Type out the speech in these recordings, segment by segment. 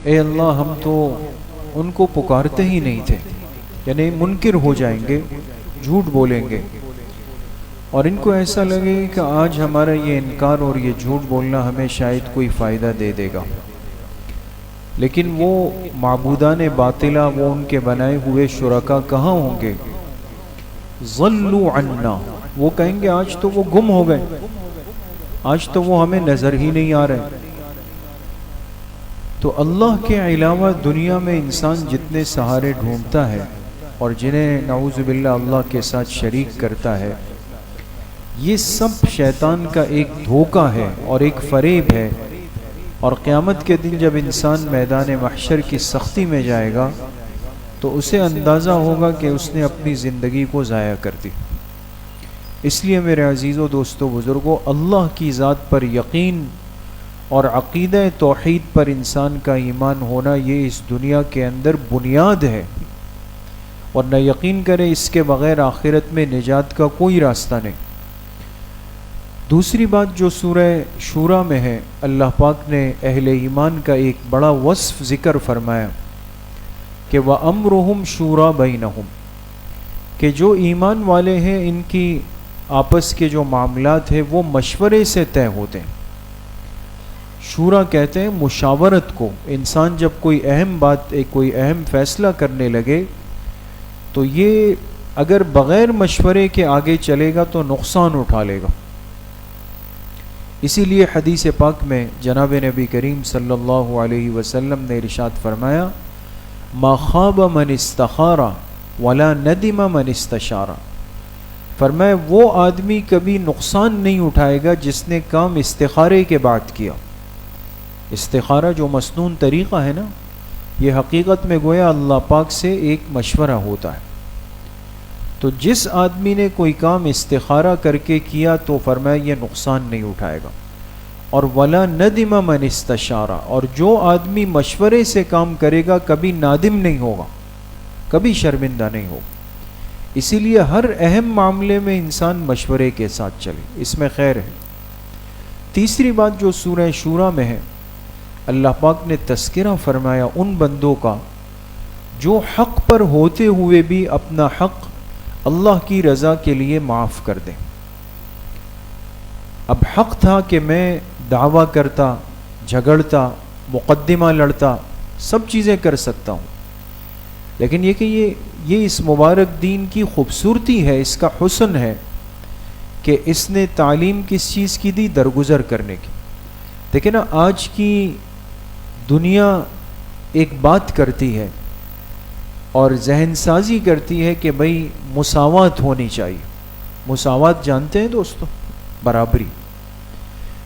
اے اللہ ہم تو ان کو پکارتے ہی نہیں تھے، یعنی منکر ہو جائیں گے، جھوٹ بولیں گے، اور ان کو ایسا لگے کہ آج ہمارا یہ انکار اور یہ جھوٹ بولنا ہمیں شاید کوئی فائدہ دے دے گا، لیکن وہ معبودان باطلہ، وہ ان کے بنائے ہوئے شرکا کہاں ہوں گے؟ ضلوا عنا، وہ کہیں گے آج تو وہ گم ہو گئے، آج تو وہ ہمیں نظر ہی نہیں آ رہے۔ تو اللہ کے علاوہ دنیا میں انسان جتنے سہارے ڈھونڈتا ہے اور جنہیں نعوذ باللہ اللہ کے ساتھ شریک کرتا ہے، یہ سب شیطان کا ایک دھوکہ ہے اور ایک فریب ہے، اور قیامت کے دن جب انسان میدان محشر کی سختی میں جائے گا تو اسے اندازہ ہوگا کہ اس نے اپنی زندگی کو ضائع کر دی۔ اس لیے میرے عزیزو، دوستو، بزرگو، اللہ کی ذات پر یقین اور عقیدہ توحید پر انسان کا ایمان ہونا، یہ اس دنیا کے اندر بنیاد ہے، اور نہ یقین کرے اس کے بغیر آخرت میں نجات کا کوئی راستہ نہیں۔ دوسری بات جو سورہ شورا میں ہے، اللہ پاک نے اہل ایمان کا ایک بڑا وصف ذکر فرمایا کہ وَأَمْرُهُمْ شُورَى بَيْنَهُمْ، کہ جو ایمان والے ہیں ان کی آپس کے جو معاملات ہیں وہ مشورے سے طے ہوتے ہیں۔ شورا کہتے ہیں مشاورت کو، انسان جب کوئی اہم بات، کوئی اہم فیصلہ کرنے لگے تو یہ اگر بغیر مشورے کے آگے چلے گا تو نقصان اٹھا لے گا۔ اسی لیے حدیث پاک میں جناب نبی کریم صلی اللہ علیہ وسلم نے ارشاد فرمایا ما خاب من استخار ولا ندم من استشار، فرمایا وہ آدمی کبھی نقصان نہیں اٹھائے گا جس نے کام استخارے کے بعد کیا۔ استخارہ جو مسنون طریقہ ہے نا، یہ حقیقت میں گویا اللہ پاک سے ایک مشورہ ہوتا ہے۔ تو جس آدمی نے کوئی کام استخارہ کر کے کیا تو فرمایا یہ نقصان نہیں اٹھائے گا، اور ولا ندم من استشارہ، اور جو آدمی مشورے سے کام کرے گا کبھی نادم نہیں ہوگا، کبھی شرمندہ نہیں ہوگا۔ اسی لیے ہر اہم معاملے میں انسان مشورے کے ساتھ چلے، اس میں خیر ہے۔ تیسری بات جو سورہ شورا میں ہے، اللہ پاک نے تذکرہ فرمایا ان بندوں کا جو حق پر ہوتے ہوئے بھی اپنا حق اللہ کی رضا کے لیے معاف کر دیں۔ اب حق تھا کہ میں دعویٰ کرتا، جھگڑتا، مقدمہ لڑتا، سب چیزیں کر سکتا ہوں، لیکن یہ کہ یہ اس مبارک دین کی خوبصورتی ہے، اس کا حسن ہے کہ اس نے تعلیم کس چیز کی دی؟ درگزر کرنے کی۔ دیکھیں نا، آج کی دنیا ایک بات کرتی ہے اور ذہن سازی کرتی ہے کہ بھئی مساوات ہونی چاہیے۔ مساوات جانتے ہیں دوستو؟ برابری،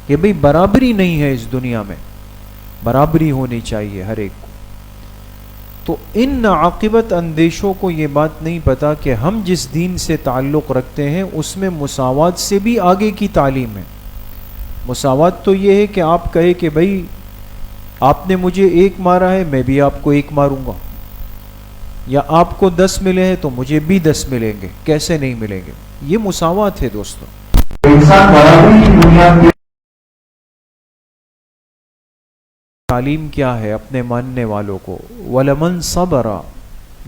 کہ بھئی برابری نہیں ہے اس دنیا میں، برابری ہونی چاہیے ہر ایک کو۔ تو ان عاقبت اندیشوں کو یہ بات نہیں پتا کہ ہم جس دین سے تعلق رکھتے ہیں اس میں مساوات سے بھی آگے کی تعلیم ہے۔ مساوات تو یہ ہے کہ آپ کہے کہ بھئی آپ نے مجھے 1 مارا ہے، میں بھی آپ کو 1 ماروں گا، یا آپ کو 10 ملے ہیں تو مجھے بھی 10 ملیں گے، کیسے نہیں ملیں گے؟ یہ مساوات ہے دوستو۔ انسان برابری کی بنیاد پر تعلیم کیا ہے اپنے ماننے والوں کو؟ وَلَمَنْ صَبَرَ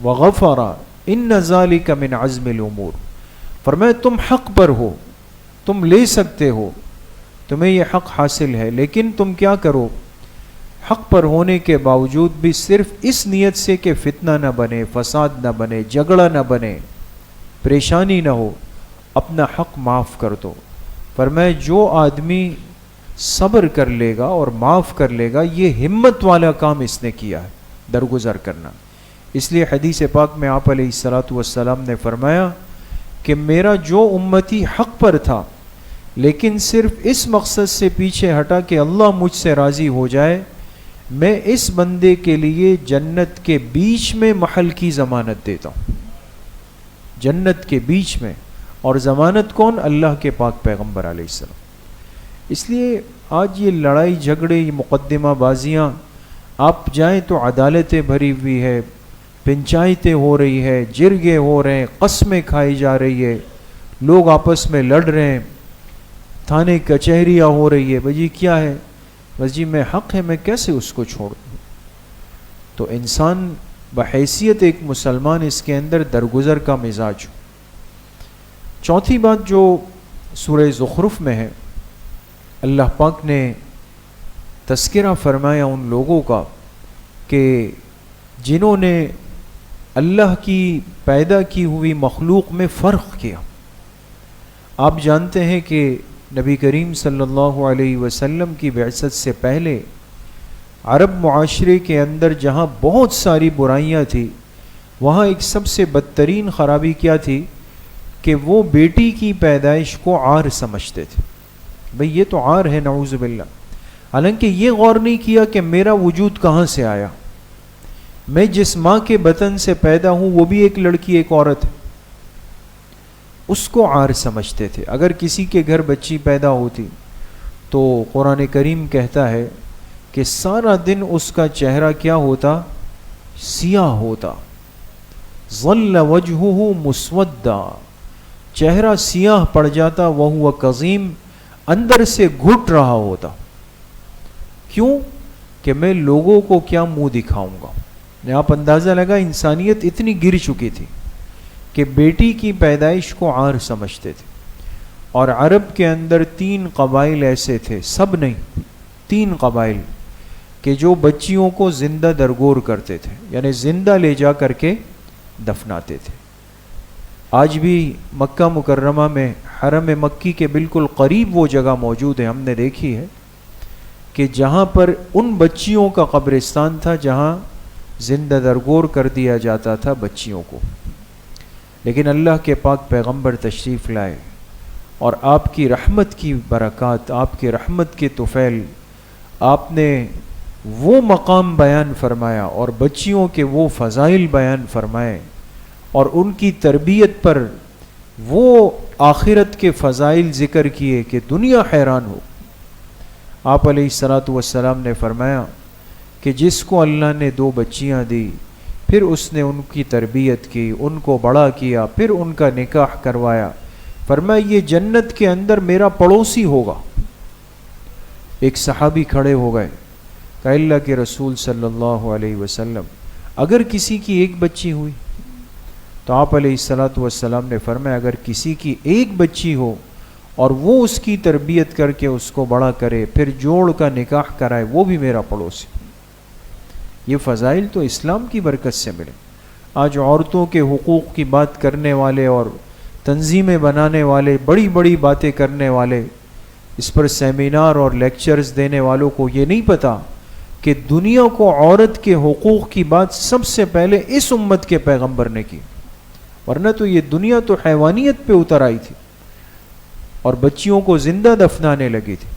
وَغَفَرَ إِنَّ ذَلِكَ مِنْ عَزْمِ الْأُمُورِ، فرمایا تم حق پر ہو، تم لے سکتے ہو، تمہیں یہ حق حاصل ہے، لیکن تم کیا کرو؟ حق پر ہونے کے باوجود بھی صرف اس نیت سے کہ فتنہ نہ بنے، فساد نہ بنے، جھگڑا نہ بنے، پریشانی نہ ہو، اپنا حق معاف کر دو۔ فرمایا جو آدمی صبر کر لے گا اور معاف کر لے گا، یہ ہمت والا کام اس نے کیا ہے، درگزر کرنا۔ اس لیے حدیث پاک میں آپ علیہ الصلوۃ والسلام نے فرمایا کہ میرا جو امتی حق پر تھا لیکن صرف اس مقصد سے پیچھے ہٹا کہ اللہ مجھ سے راضی ہو جائے، میں اس بندے کے لیے جنت کے بیچ میں محل کی ضمانت دیتا ہوں، جنت کے بیچ میں۔ اور ضمانت کون؟ اللہ کے پاک پیغمبر علیہ السلام۔ اس لیے آج یہ لڑائی جھگڑے، یہ مقدمہ بازیاں، آپ جائیں تو عدالتیں بھری ہوئی ہے، پنچایتیں ہو رہی ہے، جرگے ہو رہے ہیں، قسمیں کھائی جا رہی ہے، لوگ آپس میں لڑ رہے ہیں، تھانے کچہریاں ہو رہی ہے۔ بھائی کیا ہے؟ بس جی میں حق ہے، میں کیسے اس کو چھوڑ دوں؟ تو انسان بحیثیت ایک مسلمان اس کے اندر درگزر کا مزاج ہو۔ چوتھی بات جو سورہ زخرف میں ہے، اللہ پاک نے تذکرہ فرمایا ان لوگوں کا کہ جنہوں نے اللہ کی پیدا کی ہوئی مخلوق میں فرق کیا۔ آپ جانتے ہیں کہ نبی کریم صلی اللہ علیہ وسلم کی بعثت سے پہلے عرب معاشرے کے اندر جہاں بہت ساری برائیاں تھیں، وہاں ایک سب سے بدترین خرابی کیا تھی کہ وہ بیٹی کی پیدائش کو عار سمجھتے تھے۔ بھئی یہ تو عار ہے، نعوذ باللہ۔ حالانکہ یہ غور نہیں کیا کہ میرا وجود کہاں سے آیا، میں جس ماں کے بطن سے پیدا ہوں وہ بھی ایک لڑکی، ایک عورت ہے، اس کو عار سمجھتے تھے۔ اگر کسی کے گھر بچی پیدا ہوتی تو قرآن کریم کہتا ہے کہ سارا دن اس کا چہرہ کیا ہوتا؟ سیاہ ہوتا۔ ظل وجہہ مسودا، چہرہ سیاہ پڑ جاتا، وہو کظیم، اندر سے گھٹ رہا ہوتا۔ کیوں؟ کہ میں لوگوں کو کیا منہ دکھاؤں گا۔ آپ اندازہ لگا انسانیت اتنی گر چکی تھی کہ بیٹی کی پیدائش کو عار سمجھتے تھے۔ اور عرب کے اندر 3 قبائل ایسے تھے، سب نہیں، 3 قبائل کہ جو بچیوں کو زندہ درگور کرتے تھے، یعنی زندہ لے جا کر کے دفناتے تھے۔ آج بھی مکہ مکرمہ میں حرم مکی کے بالکل قریب وہ جگہ موجود ہے، ہم نے دیکھی ہے کہ جہاں پر ان بچیوں کا قبرستان تھا جہاں زندہ درگور کر دیا جاتا تھا بچیوں کو۔ لیکن اللہ کے پاک پیغمبر تشریف لائے اور آپ کی رحمت کی برکات، آپ کی رحمت کے طفیل، آپ نے وہ مقام بیان فرمایا اور بچیوں کے وہ فضائل بیان فرمائے اور ان کی تربیت پر وہ آخرت کے فضائل ذکر کیے کہ دنیا حیران ہو۔ آپ علیہ الصلاۃ والسلام نے فرمایا کہ جس کو اللہ نے 2 بچیاں دی، پھر اس نے ان کی تربیت کی، ان کو بڑا کیا، پھر ان کا نکاح کروایا، فرمایا یہ جنت کے اندر میرا پڑوسی ہوگا۔ ایک صحابی کھڑے ہو گئے کہ اللہ کے رسول صلی اللہ علیہ وسلم، اگر کسی کی 1 بچی ہوئی؟ تو آپ علیہ الصلاۃ والسلام نے فرمایا اگر کسی کی 1 بچی ہو اور وہ اس کی تربیت کر کے اس کو بڑا کرے، پھر جوڑ کا نکاح کرائے، وہ بھی میرا پڑوسی۔ یہ فضائل تو اسلام کی برکت سے ملے۔ آج عورتوں کے حقوق کی بات کرنے والے اور تنظیمیں بنانے والے، بڑی بڑی باتیں کرنے والے، اس پر سیمینار اور لیکچرز دینے والوں کو یہ نہیں پتا کہ دنیا کو عورت کے حقوق کی بات سب سے پہلے اس امت کے پیغمبر نے کی، ورنہ تو یہ دنیا تو حیوانیت پہ اتر آئی تھی اور بچیوں کو زندہ دفنانے لگی تھی۔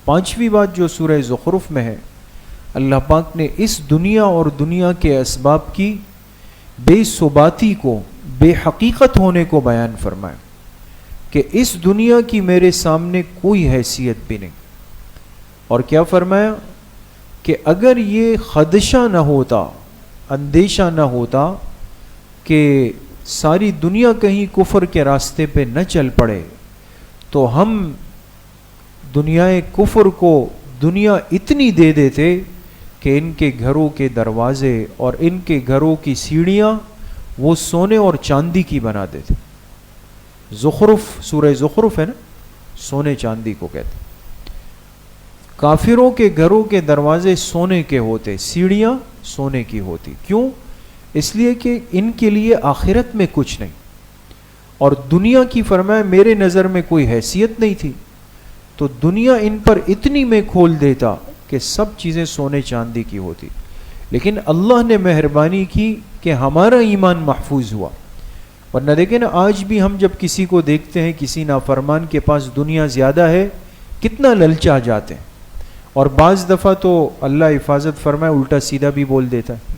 5ویں بات جو سورہ زخرف میں ہے، اللہ پاک نے اس دنیا اور دنیا کے اسباب کی بے ثباتی کو، بے حقیقت ہونے کو بیان فرمایا کہ اس دنیا کی میرے سامنے کوئی حیثیت بھی نہیں۔ اور کیا فرمایا کہ اگر یہ خدشہ نہ ہوتا، اندیشہ نہ ہوتا کہ ساری دنیا کہیں کفر کے راستے پہ نہ چل پڑے، تو ہم دنیا کفر کو دنیا اتنی دے دیتے کہ ان کے گھروں کے دروازے اور ان کے گھروں کی سیڑھیاں وہ سونے اور چاندی کی بنا دیتے۔ زخرف، سورہ زخرف ہے نا، سونے چاندی کو کہتے۔ کافروں کے گھروں کے دروازے سونے کے ہوتے، سیڑھیاں سونے کی ہوتی۔ کیوں؟ اس لیے کہ ان کے لیے آخرت میں کچھ نہیں، اور دنیا کی فرمایا میرے نظر میں کوئی حیثیت نہیں تھی، تو دنیا ان پر اتنی میں کھول دیتا کہ سب چیزیں سونے چاندی کی ہوتی۔ لیکن اللہ نے مہربانی کی کہ ہمارا ایمان محفوظ ہوا۔ ورنہ دیکھیں نا، آج بھی ہم جب کسی کو دیکھتے ہیں، کسی نافرمان کے پاس دنیا زیادہ ہے، کتنا للچا جاتے ہیں، اور بعض دفعہ تو اللہ حفاظت فرمائے الٹا سیدھا بھی بول دیتا ہے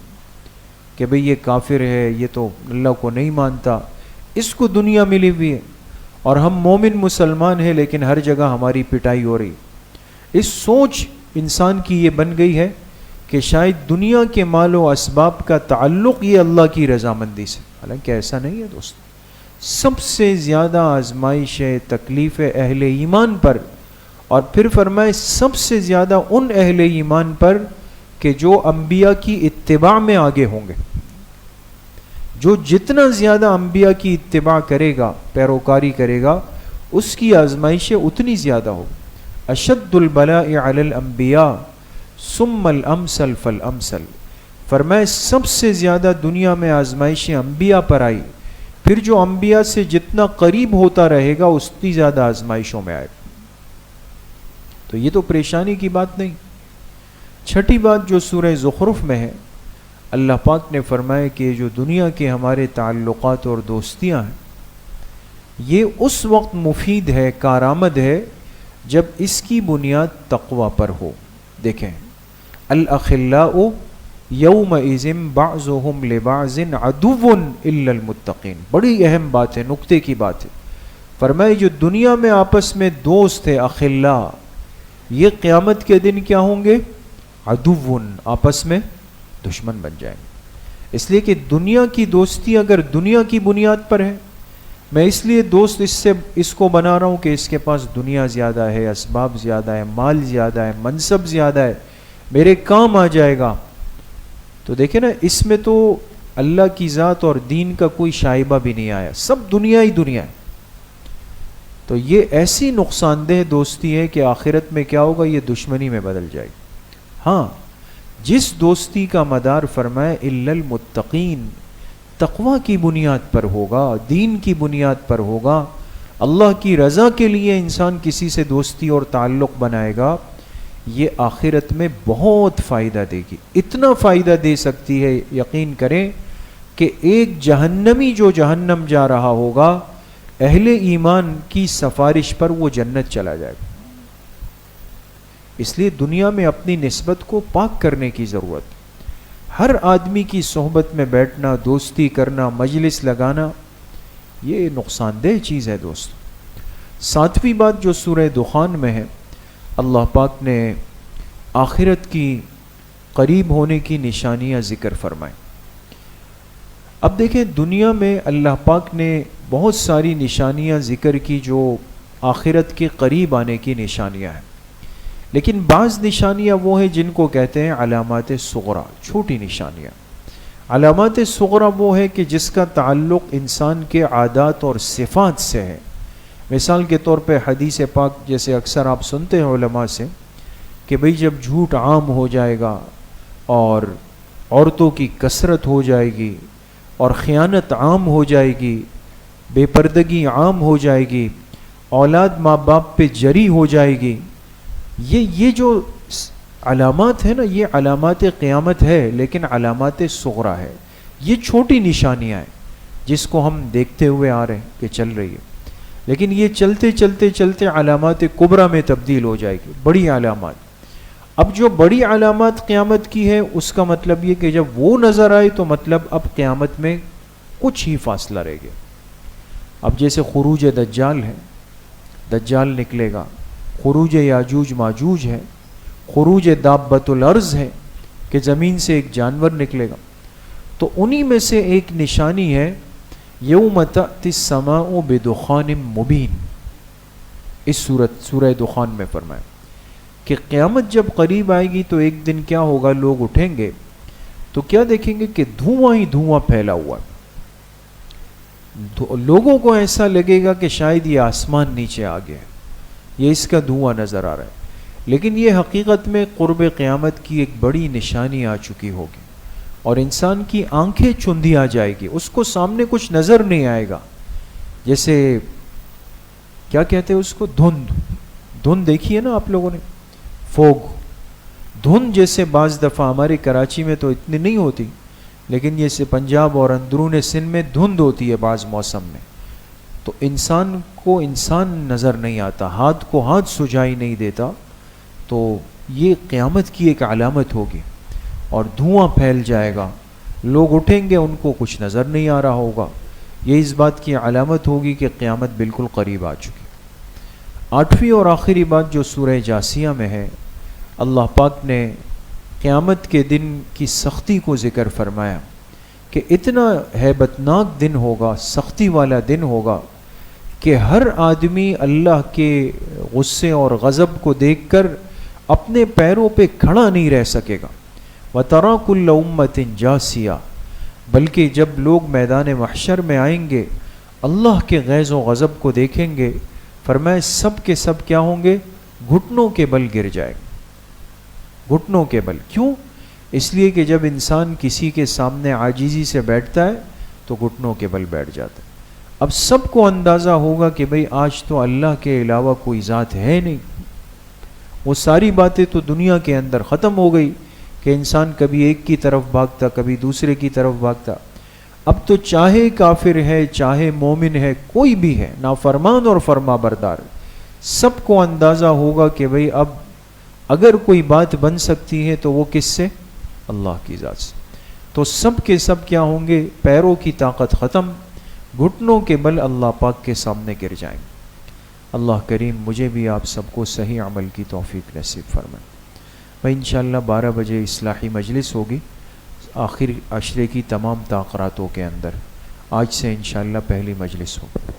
کہ بھئی یہ کافر ہے، یہ تو اللہ کو نہیں مانتا، اس کو دنیا ملی ہوئی ہے، اور ہم مومن مسلمان ہیں لیکن ہر جگہ ہماری پٹائی ہو رہی۔ اس سوچ انسان کی یہ بن گئی ہے کہ شاید دنیا کے مال و اسباب کا تعلق یہ اللہ کی رضامندی سے، حالانکہ ایسا نہیں ہے دوست۔ سب سے زیادہ آزمائش تکلیف اہل ایمان پر، اور پھر فرمائے سب سے زیادہ ان اہل ایمان پر کہ جو انبیاء کی اتباع میں آگے ہوں گے، جو جتنا زیادہ انبیاء کی اتباع کرے گا، پیروکاری کرے گا، اس کی آزمائشیں اتنی زیادہ ہو. اشد البلاء علی الانبیاء ثم الامثل فالامثل. فرمائے سب سے زیادہ دنیا میں آزمائشیں انبیاء پر آئی، پھر جو انبیاء سے جتنا قریب ہوتا رہے گا اتنی زیادہ آزمائشوں میں آئے. تو یہ تو پریشانی کی بات نہیں. چھٹی بات جو سورہ زخرف میں ہے، اللہ پاک نے فرمایا کہ جو دنیا کے ہمارے تعلقات اور دوستیاں ہیں، یہ اس وقت مفید ہے، کارآمد ہے، جب اس کی بنیاد تقوی پر ہو. دیکھیں، الاخلاء یومئذ بعضهم لبعض عدو الا المتقین. بڑی اہم بات ہے، نقطے کی بات ہے. فرمائے جو دنیا میں آپس میں دوست ہے، اخلاء، یہ قیامت کے دن کیا ہوں گے؟ عدو، آپس میں دشمن بن جائیں گے. اس لیے کہ دنیا کی دوستی اگر دنیا کی بنیاد پر ہے، میں اس لیے دوست اس کو بنا رہا ہوں کہ اس کے پاس دنیا زیادہ ہے، اسباب زیادہ ہے، مال زیادہ ہے، منصب زیادہ ہے، میرے کام آ جائے گا. تو دیکھیں نا، اس میں تو اللہ کی ذات اور دین کا کوئی شائبہ بھی نہیں آیا، سب دنیا ہی دنیا ہے. تو یہ ایسی نقصان دہ دوستی ہے کہ آخرت میں کیا ہوگا؟ یہ دشمنی میں بدل جائے گی. ہاں، جس دوستی کا مدار فرمائے الا المتقین، تقوی کی بنیاد پر ہوگا، دین کی بنیاد پر ہوگا، اللہ کی رضا کے لیے انسان کسی سے دوستی اور تعلق بنائے گا، یہ آخرت میں بہت فائدہ دے گی. اتنا فائدہ دے سکتی ہے، یقین کریں، کہ ایک جہنمی جو جہنم جا رہا ہوگا، اہل ایمان کی سفارش پر وہ جنت چلا جائے گا. اس لیے دنیا میں اپنی نسبت کو پاک کرنے کی ضرورت. ہر آدمی کی صحبت میں بیٹھنا، دوستی کرنا، مجلس لگانا، یہ نقصان دہ چیز ہے دوست. ساتویں بات جو سورہ دخان میں ہے، اللہ پاک نے آخرت کی قریب ہونے کی نشانیاں ذکر فرمائیں. اب دیکھیں، دنیا میں اللہ پاک نے بہت ساری نشانیاں ذکر کی جو آخرت کے قریب آنے کی نشانیاں ہیں، لیکن بعض نشانیاں وہ ہیں جن کو کہتے ہیں علامات صغریٰ، چھوٹی نشانیاں. علامات صغریٰ وہ ہے کہ جس کا تعلق انسان کے عادات اور صفات سے ہے. مثال کے طور پہ حدیث پاک جیسے اکثر آپ سنتے ہیں علماء سے کہ بھئی جب جھوٹ عام ہو جائے گا اور عورتوں کی کثرت ہو جائے گی اور خیانت عام ہو جائے گی، بے پردگی عام ہو جائے گی، اولاد ماں باپ پہ جری ہو جائے گی، یہ جو علامات ہیں نا، یہ علامات قیامت ہے، لیکن علامات صغریٰ ہے. یہ چھوٹی نشانیاں ہیں جس کو ہم دیکھتے ہوئے آ رہے ہیں کہ چل رہی ہے، لیکن یہ چلتے چلتے چلتے علامات کبریٰ میں تبدیل ہو جائے گی، بڑی علامات. اب جو بڑی علامات قیامت کی ہے، اس کا مطلب یہ کہ جب وہ نظر آئے تو مطلب اب قیامت میں کچھ ہی فاصلہ رہ گیا. اب جیسے خروج دجال ہے، دجال نکلے گا، خروج یاجوج ماجوج ہے، خروج دابۃ الارض ہے کہ زمین سے ایک جانور نکلے گا. تو انہی میں سے ایک نشانی ہے یوم تأتی السماء بدخان مبین. اس سورہ دخان میں فرمایا کہ قیامت جب قریب آئے گی تو ایک دن کیا ہوگا، لوگ اٹھیں گے تو کیا دیکھیں گے کہ دھواں ہی دھواں پھیلا ہوا. لوگوں کو ایسا لگے گا کہ شاید یہ آسمان نیچے آ گیا ہے، یہ اس کا دھواں نظر آ رہا ہے، لیکن یہ حقیقت میں قرب قیامت کی ایک بڑی نشانی آ چکی ہوگی اور انسان کی آنکھیں چندھی آ جائے گی، اس کو سامنے کچھ نظر نہیں آئے گا. جیسے کیا کہتے ہیں اس کو، دھند دیکھی ہے نا آپ لوگوں نے، فوگ، دھند. جیسے بعض دفعہ ہمارے کراچی میں تو اتنی نہیں ہوتی، لیکن جیسے پنجاب اور اندرون سندھ میں دھند ہوتی ہے بعض موسم میں، تو انسان کو انسان نظر نہیں آتا، ہاتھ کو ہاتھ سجائی نہیں دیتا. تو یہ قیامت کی ایک علامت ہوگی اور دھواں پھیل جائے گا، لوگ اٹھیں گے، ان کو کچھ نظر نہیں آ رہا ہوگا. یہ اس بات کی علامت ہوگی کہ قیامت بالکل قریب آ چکی. آٹھویں اور آخری بات جو سورہ جاسیہ میں ہے، اللہ پاک نے قیامت کے دن کی سختی کو ذکر فرمایا کہ اتنا ہیبتناک دن ہوگا، سختی والا دن ہوگا کہ ہر آدمی اللہ کے غصے اور غضب کو دیکھ کر اپنے پیروں پہ کھڑا نہیں رہ سکے گا. وَتَرَى كُلَّ أُمَّةٍ جَاثِيَةً، بلکہ جب لوگ میدان محشر میں آئیں گے اللہ کے غیظ و غضب کو دیکھیں گے، فرمائے سب کے سب کیا ہوں گے؟ گھٹنوں کے بل گر جائیں گے، گھٹنوں کے بل۔ کیوں؟ اس لیے کہ جب انسان کسی کے سامنے عاجزی سے بیٹھتا ہے تو گھٹنوں کے بل بیٹھ جاتا ہے۔ اب سب کو اندازہ ہوگا کہ بھئی آج تو اللہ کے علاوہ کوئی ذات ہے نہیں، وہ ساری باتیں تو دنیا کے اندر ختم ہو گئی کہ انسان کبھی ایک کی طرف بھاگتا، کبھی دوسرے کی طرف بھاگتا۔ اب تو چاہے کافر ہے، چاہے مومن ہے، کوئی بھی ہے، نافرمان اور فرما بردار، سب کو اندازہ ہوگا کہ بھئی اب اگر کوئی بات بن سکتی ہے تو وہ کس سے؟ اللہ کی ذات سے۔ تو سب کے سب کیا ہوں گے؟ پیروں کی طاقت ختم، گھٹنوں کے بل اللہ پاک کے سامنے گر جائیں گے۔ اللہ کریم مجھے بھی آپ سب کو صحیح عمل کی توفیق نصیب فرمائے۔ بھائی انشاءاللہ 12 بجے اصلاحی مجلس ہوگی آخر عشرے کی تمام تاخیراتوں کے اندر، آج سے انشاءاللہ پہلی مجلس ہوگی۔